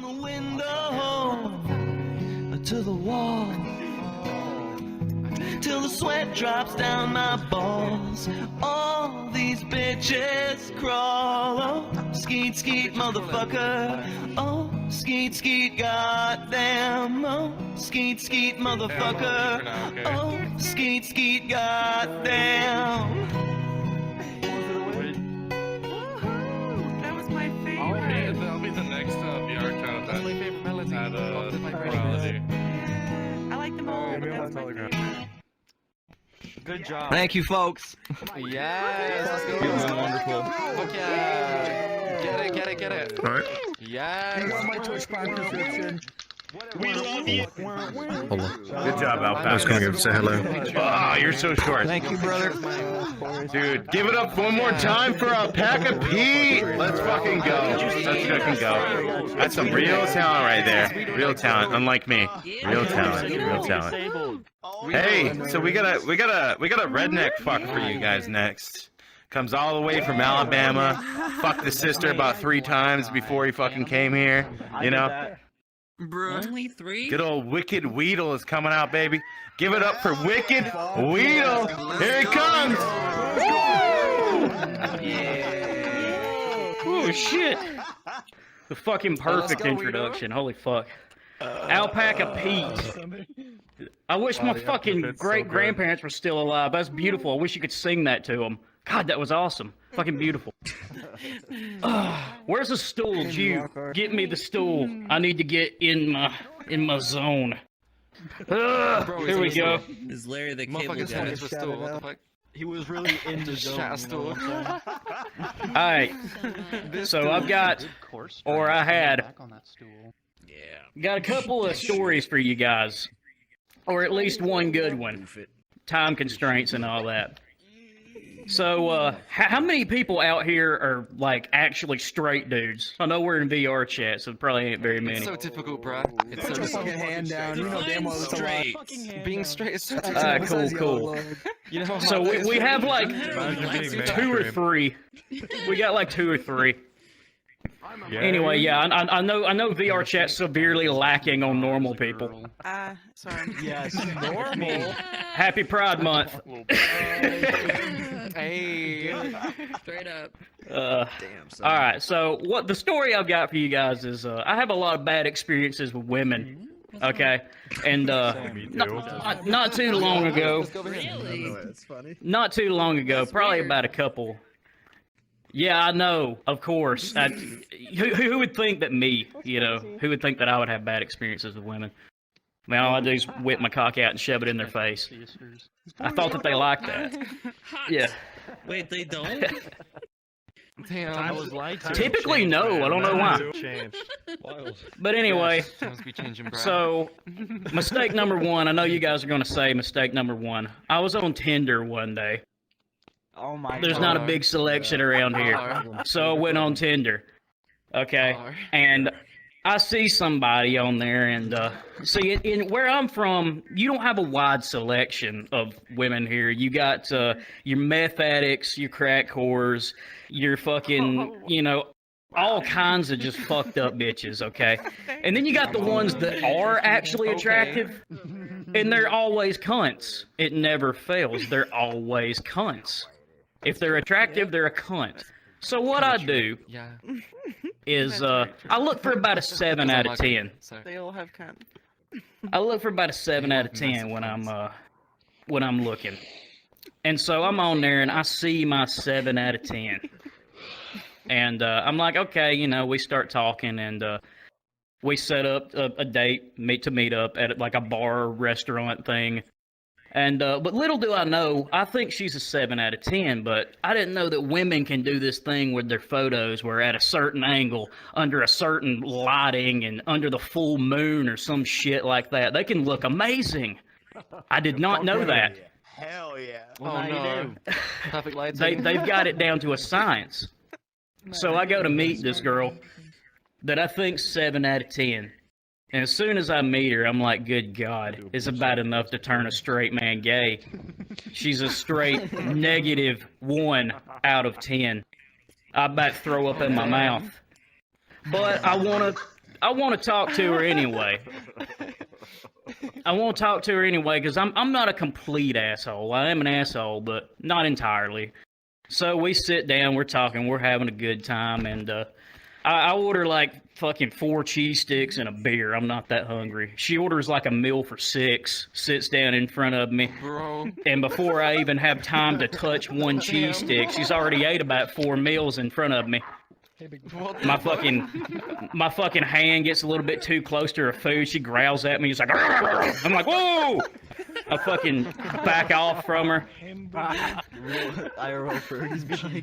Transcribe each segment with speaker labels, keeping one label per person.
Speaker 1: the window to the wall till the sweat drops down my balls. All these bitches crawl. Oh, skeet skeet motherfucker. Oh, skeet skeet goddamn. Oh, skeet skeet motherfucker. Oh, skeet skeet goddamn.
Speaker 2: That was my favorite.
Speaker 3: That'll be the next VR count.
Speaker 4: That's my favorite melody.
Speaker 3: At
Speaker 4: My
Speaker 3: Morality.
Speaker 2: I like them all, but that's my favorite.
Speaker 4: Good job.
Speaker 1: Thank you, folks.
Speaker 4: Yes, let's go.
Speaker 1: Wonderful.
Speaker 4: Fuck yeah. Get it.
Speaker 5: All right.
Speaker 4: Yes.
Speaker 6: my Twitch Prime subscription.
Speaker 7: We love you.
Speaker 5: Hold on.
Speaker 8: Good job,
Speaker 5: I was
Speaker 8: Alpaca.
Speaker 5: going to say hello.
Speaker 8: Oh, you're so short.
Speaker 1: Thank you, brother.
Speaker 8: Dude, give it up one more time for Alpaca Pete. Let's fucking go. Let's fucking go. That's some real talent right there. Real talent, unlike me. Real talent. Real talent. Hey, so we got a redneck fuck for you guys next. Comes all the way from Alabama. Fucked his sister about 3 times before he fucking came here. You know?
Speaker 7: Only 3?
Speaker 8: Good old Wicked Weedle is coming out, baby. Give it up for Wicked Weedle. Here he comes.
Speaker 9: Oh shit! The fucking perfect introduction. Holy fuck. Alpaca Pete. I wish my fucking great-grandparents were still alive. That's beautiful. I wish you could sing that to them. God, that was awesome. Fucking beautiful. Where's the stool? You get me the stool. I need to get in my zone. Here we go.
Speaker 7: Is Larry the cable
Speaker 4: Motherfucker's
Speaker 7: guy?
Speaker 4: head is a stool. What the fuck?
Speaker 6: He was really in the zone.
Speaker 4: Shot a stool.
Speaker 9: Alright. So I've got, or I had, got a couple of stories for you guys. Or at least one good one. Time constraints and all that. So, how many people out here are, like, actually straight dudes? I know we're in VR chat, so probably ain't very many.
Speaker 4: It's so typical, bro. It's
Speaker 6: Put your
Speaker 4: so
Speaker 6: fucking hand down. You know damn well it's a lie.
Speaker 4: being straight is so typical.
Speaker 9: Alright, cool.
Speaker 4: You know,
Speaker 9: So we have, like, 2 or 3. We got, like, 2 or 3. Anyway, yeah, I know VR chat's severely lacking on normal people.
Speaker 2: Sorry.
Speaker 6: Yes, normal.
Speaker 9: Happy Pride Month.
Speaker 4: Hey.
Speaker 7: Straight up.
Speaker 9: Alright, so what the story I've got for you guys is I have a lot of bad experiences with women. Okay? And not too long ago.
Speaker 7: Really?
Speaker 9: Not too long ago, probably about a couple. Yeah, I know, of course. Who would think that me, you know, who would think that I would have bad experiences with women? I mean, all I do is whip my cock out and shove it in their face. I thought that they liked that. Yeah.
Speaker 7: Wait, they don't?
Speaker 4: Damn.
Speaker 6: I was lied to.
Speaker 9: Typically, no. I don't know why. But anyway,
Speaker 4: Times be changing, bro.
Speaker 9: so mistake number 1. I know you guys are going to say mistake number 1. I was on Tinder one day.
Speaker 6: Oh my
Speaker 9: There's not a big selection around here. So I went on Tinder. Okay. And I see somebody on there, and see, in where I'm from, you don't have a wide selection of women here. You got your meth addicts, your crack whores, your fucking, you know, all kinds of just fucked up bitches, okay? And then you got the ones that are actually attractive, and they're always cunts. It never fails. They're always cunts. If they're attractive, they're a cunt. So what I do is I look for about a 7 out of 10.
Speaker 2: They all have kind.
Speaker 9: I look for about a 7 out of 10 when I'm looking. And so I'm on there and I see my 7 out of 10. And I'm like, okay, you know, we start talking and we set up a date, meet up at like a bar or restaurant thing. And but little do I know, I think she's a 7 out of 10, but I didn't know that women can do this thing with their photos where at a certain angle, under a certain lighting, and under the full moon or some shit like that, they can look amazing. I did not know that.
Speaker 6: Hell yeah.
Speaker 4: Oh no. Perfect lights.
Speaker 9: They've got it down to a science. So I go to meet this girl that I think's 7 out of 10. And as soon as I meet her, I'm like, good God, it's about enough to turn a straight man gay. She's a straight -1 out of 10. I about throw up in my mouth. But I want to I want to talk to her anyway. I want to talk to her anyway because I'm not a complete asshole. I am an asshole, but not entirely. So we sit down, we're talking, we're having a good time, and I order like fucking 4 cheese sticks and a beer. I'm not that hungry. She orders like a meal for 6, sits down in front of me,
Speaker 4: Bro.
Speaker 9: and before I even have time to touch one cheese stick, she's already ate about 4 meals in front of me.
Speaker 4: What
Speaker 9: My fucking hand gets a little bit too close to her food. She growls at me. She's like, "Argh!" I'm like, whoa! I fucking back off from her.
Speaker 6: IRL Fergie's be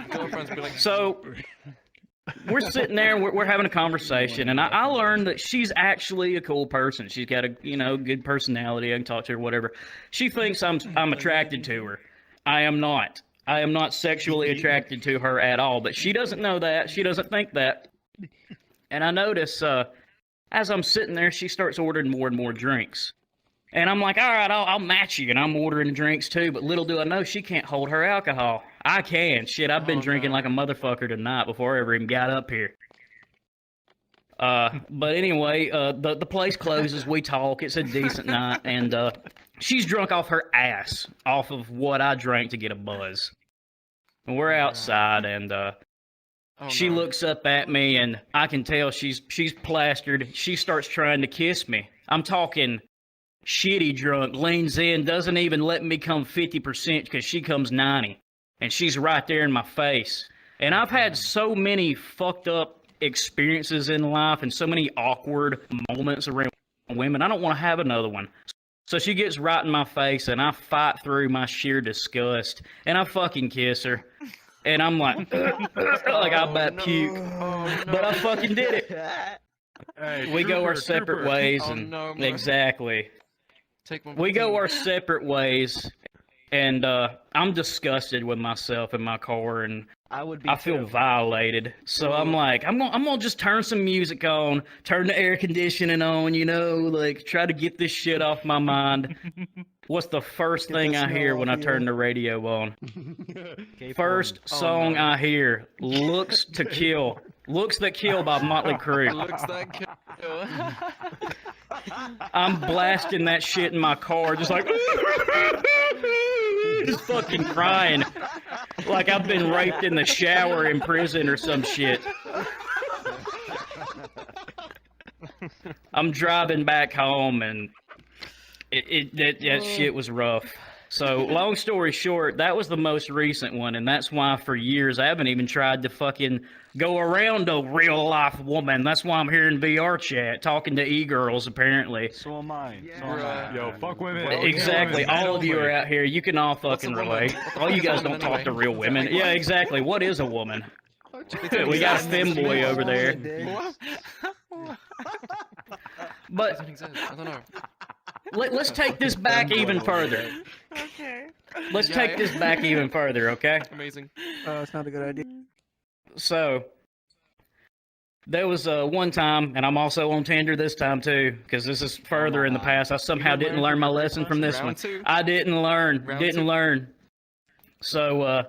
Speaker 4: Girlfriends be like,
Speaker 9: So we're sitting there and we're having a conversation, and I learned that she's actually a cool person. She's got a good personality. I can talk to her, whatever. She thinks I'm attracted to her. I am not. I am not sexually attracted to her at all. But she doesn't know that. She doesn't think that. And I notice as I'm sitting there, she starts ordering more and more drinks. And I'm like, all right, I'll match you, and I'm ordering drinks too. But little do I know, she can't hold her alcohol. I can. Shit, I've been drinking like a motherfucker tonight before I ever even got up here. But anyway, the place closes. We talk. It's a decent night, and she's drunk off her ass, off of what I drank to get a buzz. And we're outside, and she looks up at me, and I can tell she's plastered. She starts trying to kiss me. I'm talking shitty drunk, leans in, doesn't even let me come 50% because she comes 90, and she's right there in my face. And I've had so many fucked up experiences in life and so many awkward moments around women. I don't want to have another one. So she gets right in my face, and I fight through my sheer disgust, and I fucking kiss her. And I'm like, like I about puke. But I fucking did it.
Speaker 3: Hey,
Speaker 9: We go our
Speaker 3: trooper,
Speaker 9: separate
Speaker 3: trooper.
Speaker 9: ways,
Speaker 4: Oh,
Speaker 9: and
Speaker 4: no, bro.
Speaker 9: exactly.
Speaker 4: take one.
Speaker 9: We go our separate ways, and I'm disgusted with myself in my car, and I feel violated. So I'm like, I'm gonna just turn some music on, turn the air conditioning on, like try to get this shit off my mind. What's the first thing I hear when I turn the radio on? First song I hear, "Looks to Kill." "Looks That Kill" by Motley Crue.
Speaker 4: Looks that kill.
Speaker 9: I'm blasting that shit in my car, just like, just fucking crying. Like I've been raped in the shower in prison or some shit. I'm driving back home, and that shit was rough. So, long story short, that was the most recent one, and that's why for years I haven't even tried to fucking go around a real life woman. That's why I'm here in VR chat talking to e-girls, apparently.
Speaker 6: So am I.
Speaker 3: Yo, fuck women.
Speaker 9: Exactly. All of you are out here. You can all fucking
Speaker 4: a woman?
Speaker 9: relate. All you guys don't talk to real women. Yeah, exactly. What is a woman? We got a femboy over there. But
Speaker 4: Doesn't exist. I don't know.
Speaker 9: let's take this back even further.
Speaker 2: Okay.
Speaker 9: Let's
Speaker 4: Yeah,
Speaker 9: take
Speaker 4: yeah.
Speaker 9: this back even further, okay?
Speaker 4: Amazing.
Speaker 6: It's not a good idea.
Speaker 9: So, there was one time, and I'm also on Tinder this time too, because this is further in the past. I somehow didn't learn my lesson from this one.
Speaker 4: Round two.
Speaker 9: I didn't learn.
Speaker 4: Round
Speaker 9: Didn't
Speaker 4: two.
Speaker 9: learn. So,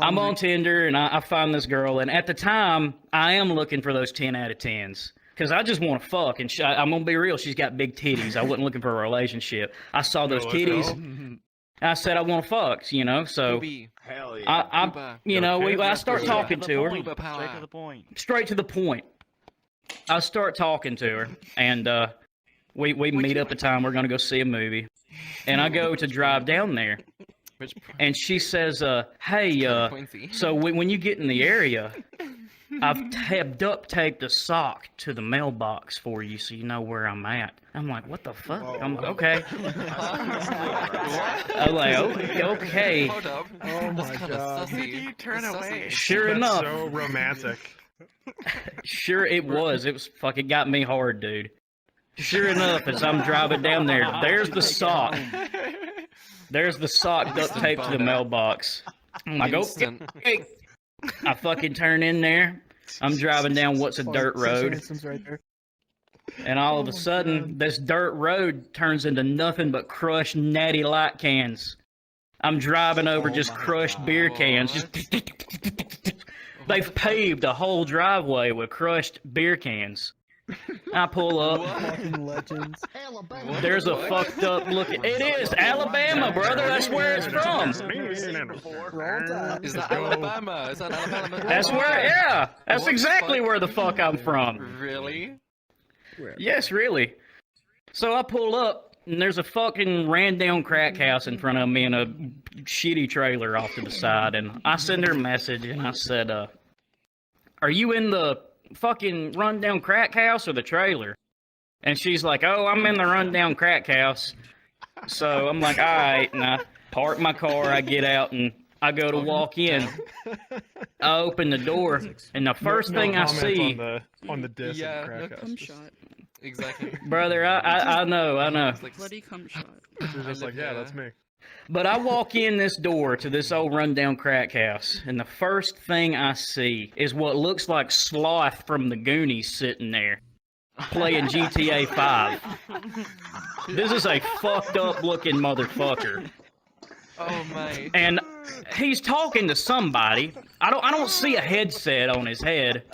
Speaker 9: I'm on Tinder, and I find this girl, and at the time, I am looking for those 10 out of 10s. Because I just want to fuck, and I'm going to be real, she's got big titties. I wasn't looking for a relationship. I saw those titties, and I said I want to fuck, so
Speaker 4: Booby.
Speaker 6: Hell
Speaker 9: I start talking to her.
Speaker 4: Booba power.
Speaker 6: Straight to the point.
Speaker 9: Straight to the point. I start talking to her, and we meet up a time we're going to go see a movie. And I go to drive down there,
Speaker 4: Which
Speaker 9: and she says, hey,
Speaker 4: Quincy.
Speaker 9: so when you get in the area, I've duct taped a sock to the mailbox for you so you know where I'm at. I'm like, what the fuck? I'm like, okay. I'm like, okay.
Speaker 4: Hold up.
Speaker 6: Oh
Speaker 4: That's
Speaker 6: my
Speaker 4: kinda
Speaker 6: God.
Speaker 4: sussy.
Speaker 2: You turn
Speaker 4: That's
Speaker 2: away.
Speaker 4: sussy.
Speaker 9: Sure
Speaker 3: That's
Speaker 9: enough.
Speaker 3: so romantic.
Speaker 9: Sure it was. It was fucking got me hard, dude. Sure enough, as I'm driving down there, there's the sock. There's the sock duct taped to the mailbox. I'm like,
Speaker 4: Instant.
Speaker 9: okay. I fucking turn in there. I'm driving down what's a dirt road.
Speaker 6: Right there.
Speaker 9: And all of a sudden, this dirt road turns into nothing but crushed natty light cans. I'm driving over just crushed beer cans. Just They've paved a whole driveway with crushed beer cans. I pull up.
Speaker 6: Fucking legends.
Speaker 9: There's a fucked up looking. It is Alabama, brother. That's where it's from.
Speaker 4: Is that Alabama? Is that Alabama?
Speaker 9: That's where. Yeah, that's
Speaker 4: What the
Speaker 9: exactly
Speaker 4: fuck?
Speaker 9: where the fuck I'm from.
Speaker 4: Really?
Speaker 9: Yes, really. So I pull up, and there's a fucking ran down crack house in front of me and a shitty trailer off to the side. And I send her a message, and I said, "Are you in the fucking rundown crack house or the trailer?" And she's like, "Oh, I'm in the rundown crack house." So I'm like, "All right," and I park my car, I get out, and I go to walk in. I open the door, and the first thing I see,
Speaker 3: on the disc
Speaker 4: Yeah,
Speaker 3: of the
Speaker 4: no
Speaker 3: crack
Speaker 7: Cum
Speaker 3: house.
Speaker 7: shot.
Speaker 4: Exactly.
Speaker 9: brother, I know.
Speaker 4: It's like,
Speaker 7: Bloody cum shot.
Speaker 3: You're just like, yeah, that's me.
Speaker 9: But I walk in this door to this old rundown crack house, and the first thing I see is what looks like Sloth from the Goonies sitting there, playing GTA 5. This is a fucked up looking motherfucker.
Speaker 4: oh my.
Speaker 9: And he's talking to somebody. I don't see a headset on his head,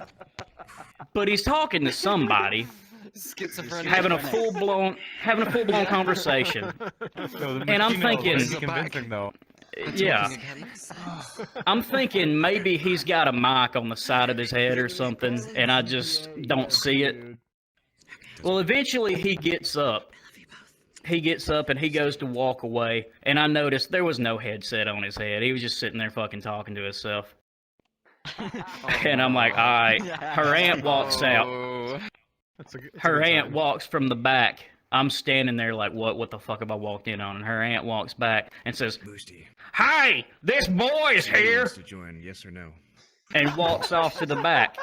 Speaker 9: but he's talking to somebody,
Speaker 4: Schizophrenic.
Speaker 9: having a full blown conversation. And I'm thinking,
Speaker 4: This is a
Speaker 3: convincing though.
Speaker 9: yeah, I'm thinking maybe he's got a mic on the side of his head or something, and I just don't see it. Well, eventually he gets up. He gets up and he goes to walk away, and I noticed there was no headset on his head. He was just sitting there fucking talking to himself. And I'm like, all right. Her aunt walks out.
Speaker 4: Oh.
Speaker 3: That's a good
Speaker 9: Her aunt
Speaker 3: sign.
Speaker 9: walks from the back. I'm standing there like, what the fuck have I walked in on? And her aunt walks back and says,
Speaker 5: Boosty.
Speaker 9: "Hey, this boy's here,"
Speaker 5: Wants to join, yes or no?
Speaker 9: and walks off to the back.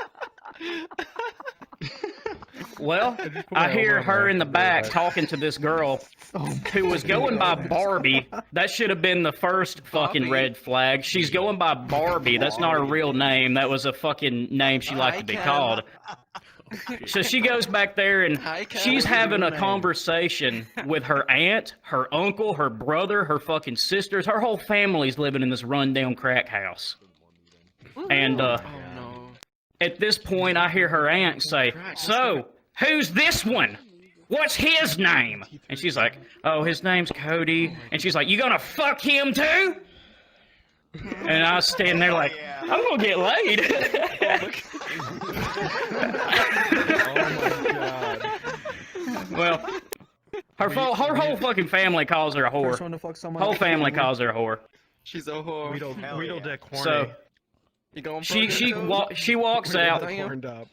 Speaker 9: Well, I hear her in the back talking to this girl who was going by Barbie. That should have been the first fucking red flag. She's going by Barbie. That's not her real name. That was a fucking name she liked to be called. So she goes back there and she's having a conversation with her aunt, her uncle, her brother, her fucking sisters. Her whole family's living in this rundown crack house. And
Speaker 4: Oh no.
Speaker 9: at this point, I hear her aunt say, "So, who's this one? What's his name?" And she's like, "Oh, his name's Cody." And she's like, "You gonna fuck him too?" And I was standing there like, I'm gonna get laid. Well, her whole fucking family calls her a
Speaker 6: First
Speaker 9: whore.
Speaker 6: one to fuck someone.
Speaker 9: Whole family calls her a whore.
Speaker 4: She's a whore.
Speaker 3: Weedle horny.
Speaker 9: So
Speaker 4: You going
Speaker 9: she walks out.
Speaker 3: Horned up.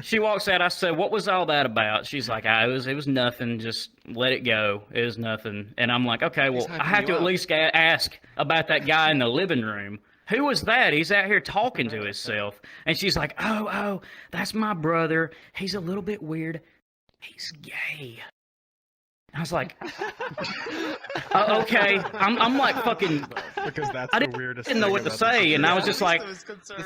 Speaker 9: She walks out. I said, "What was all that about?" She's like, it was nothing. Just let it go. It was nothing." And I'm like, "Okay, well, I have to at least ask about that guy in the living room. Who was that? He's out here talking to himself." And she's like, "Oh, that's my brother. He's a little bit weird. He's gay." I was like, "Okay." I'm like fucking.
Speaker 3: Because that's
Speaker 9: I
Speaker 3: the
Speaker 9: didn't
Speaker 3: weirdest
Speaker 9: know
Speaker 3: thing
Speaker 9: what to
Speaker 3: about
Speaker 9: say,
Speaker 3: this.
Speaker 9: and I was just like,
Speaker 4: This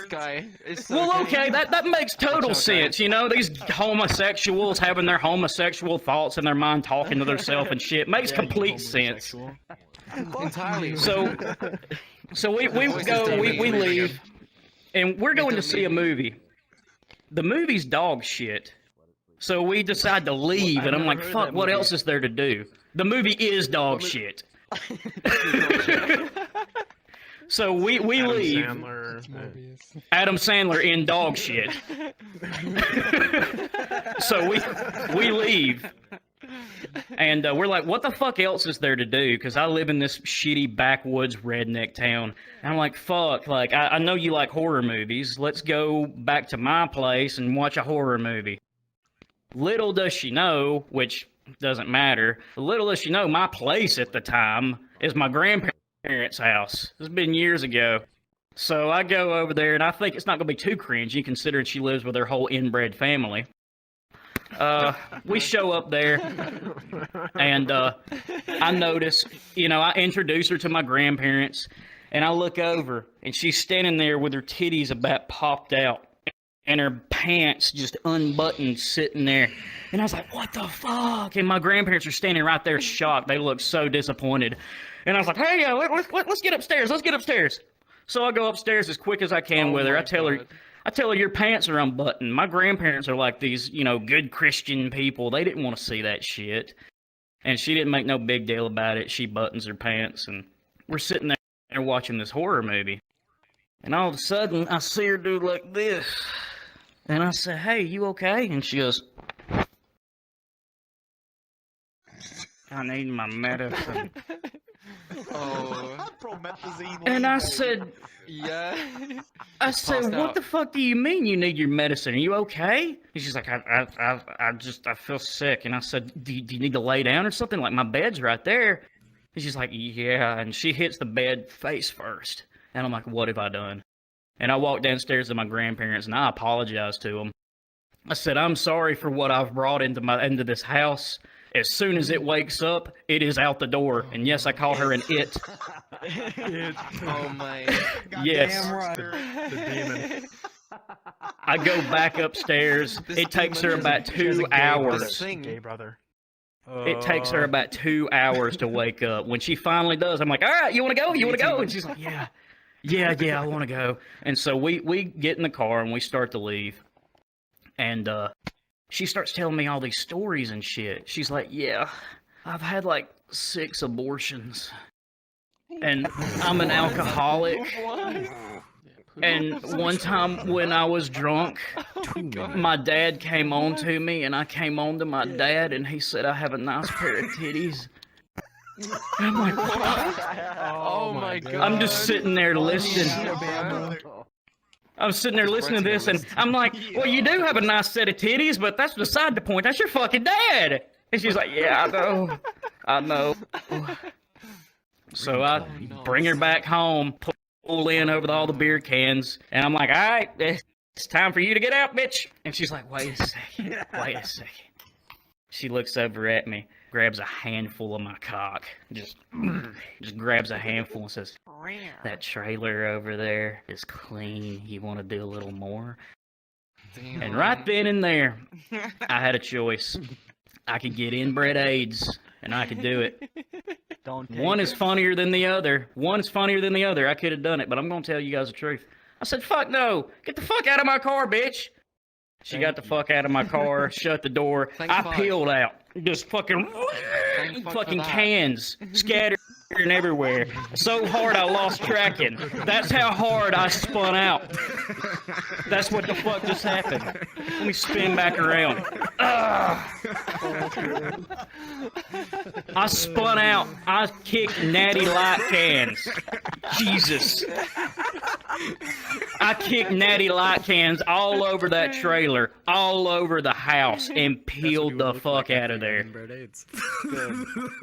Speaker 4: guy is so
Speaker 9: well,
Speaker 4: gay.
Speaker 9: okay, that makes total sense, you know? These homosexuals having their homosexual thoughts in their mind, talking to themselves and shit, makes complete sense.
Speaker 4: Entirely.
Speaker 9: So we leave, and we're going to see a movie. The movie's dog shit. So we decide to leave, and I'm like, fuck, what else is there to do? The movie is dog shit. So we leave. Adam Sandler in dog shit. So we leave. And we're like, what the fuck else is there to do? Because I live in this shitty backwoods redneck town. And I'm like, fuck, like, I know you like horror movies. Let's go back to my place and watch a horror movie. Little does she know, which doesn't matter, little does she know, my place at the time is my grandparents' house. This has been years ago. So I go over there, and I think it's not going to be too cringy, considering she lives with her whole inbred family. We show up there, and I notice, I introduce her to my grandparents, and I look over, and she's standing there with her titties about popped out, and her pants just unbuttoned, sitting there. And I was like, what the fuck? And my grandparents are standing right there shocked. They look so disappointed. And I was like, hey, let's get upstairs. Let's get upstairs. So I go upstairs as quick as I can with her. I tell her your pants are unbuttoned. My grandparents are like these, good Christian people. They didn't want to see that shit. And she didn't make no big deal about it. She buttons her pants, and we're sitting there watching this horror movie. And all of a sudden, I see her do like this. And I say, hey, you okay? And she goes, I need my medicine.
Speaker 4: Oh.
Speaker 9: And I said,
Speaker 4: Yeah.
Speaker 9: I said, what the fuck do you mean you need your medicine? Are you okay? And she's like, I feel sick. And I said, do you need to lay down or something? Like, my bed's right there. And she's like, yeah. And she hits the bed face first. And I'm like, what have I done? And I walked downstairs to my grandparents, and I apologized to them. I said, I'm sorry for what I've brought into this house. As soon as it wakes up, it is out the door. And yes, I call her an it.
Speaker 4: Oh my.
Speaker 9: Yes.
Speaker 3: The demon.
Speaker 9: I go back upstairs. It takes her about 2 hours.
Speaker 3: Gay brother.
Speaker 9: It takes her about 2 hours to wake up. When she finally does, I'm like, all right, you want to go? You want to go? And she's like, yeah, I want to go. And so we get in the car and we start to leave. And she starts telling me all these stories and shit. She's like, yeah, I've had like 6 abortions. And I'm an alcoholic. And one time when I was drunk, my dad came on to me, and I came on to my dad, and he said I have a nice pair of titties. And I'm like, what?
Speaker 4: Oh my god.
Speaker 9: I'm just sitting there listening. I'm sitting there listening to this, and I'm like, well, you do have a nice set of titties, but that's beside the point. That's your fucking dad. And she's like, yeah, I know. So I bring her back home, pull in over all the beer cans, and I'm like, all right, it's time for you to get out, bitch. And she's like, wait a second. She looks over at me, grabs a handful of my cock, just grabs a handful and says, that trailer over there is clean. You want to do a little more?
Speaker 4: Damn.
Speaker 9: And right then and there, I had a choice. I could get inbred AIDS, and I could do it. One is funnier than the other. I could have done it, but I'm going to tell you guys the truth. I said, fuck no. Get the fuck out of my car, bitch. She got the fuck out of my car, shut the door. I peeled out. Just fucking cans scattered everywhere. So hard I lost tracking. That's how hard I spun out. That's what the fuck just happened. Let me spin back around. I spun out. I kicked Natty Light cans. Jesus. I kicked Natty Light cans all over that trailer, all over the house, and peeled the fuck out of there.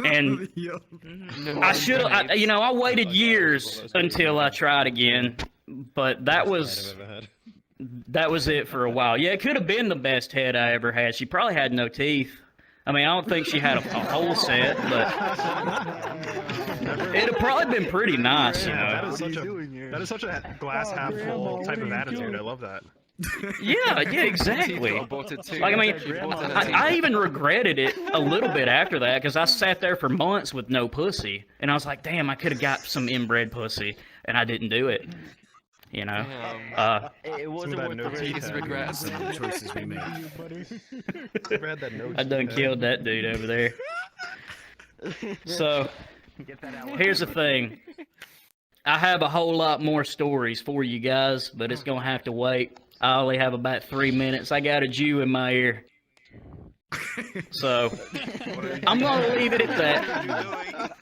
Speaker 9: And I should have, I waited years until I tried again, but that was it for a while. Yeah, it could have been the best head I ever had. She probably had no teeth. I mean, I don't think she had a whole set, but it'd have probably been pretty nice, you know.
Speaker 3: That is such a glass half full type of attitude. I love that.
Speaker 9: Yeah, exactly. Like, I mean, I even regretted it a little bit after that, because I sat there for months with no pussy, and I was like, damn, I could have got some inbred pussy, and I didn't do it. You know,
Speaker 6: it wasn't worth the
Speaker 4: Biggest regrets.
Speaker 5: Choices we made.
Speaker 9: I done killed that dude over there. So, here's the thing. I have a whole lot more stories for you guys, but it's gonna have to wait. I only have about 3 minutes. I got a Jew in my ear. So, I'm gonna leave it at that.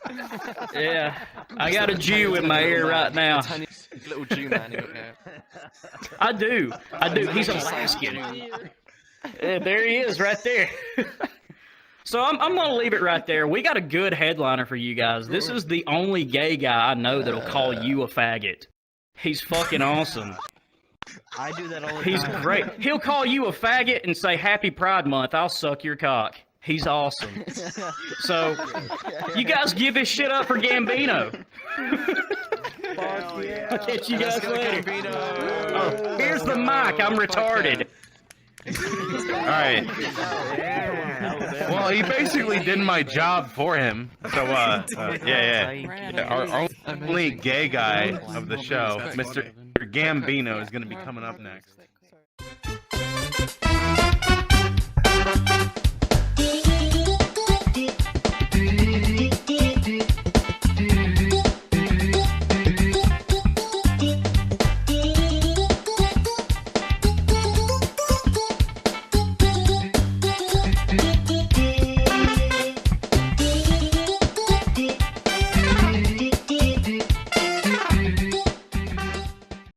Speaker 9: Yeah, I got a Jew in my ear right now.
Speaker 4: Tiny little Jew man in your hair.
Speaker 9: I do. He's Alaskan. There he is, right there. So I'm gonna leave it right there. We got a good headliner for you guys. This is the only gay guy I know that'll call you a faggot. He's fucking awesome.
Speaker 6: I do that all the
Speaker 9: He's
Speaker 6: time.
Speaker 9: great. He'll call you a faggot and say, Happy Pride Month, I'll suck your cock. He's awesome. So, you guys give this shit up for Gambino.
Speaker 6: Fuck yeah.
Speaker 9: I'll catch you guys later.
Speaker 4: Gambino.
Speaker 9: Oh, here's the mic. I'm retarded.
Speaker 8: All right.
Speaker 6: Yeah.
Speaker 8: Well, he basically did my job for him. So, yeah. Our only gay guy of the show, Mr. Gambino, is going to be coming up next.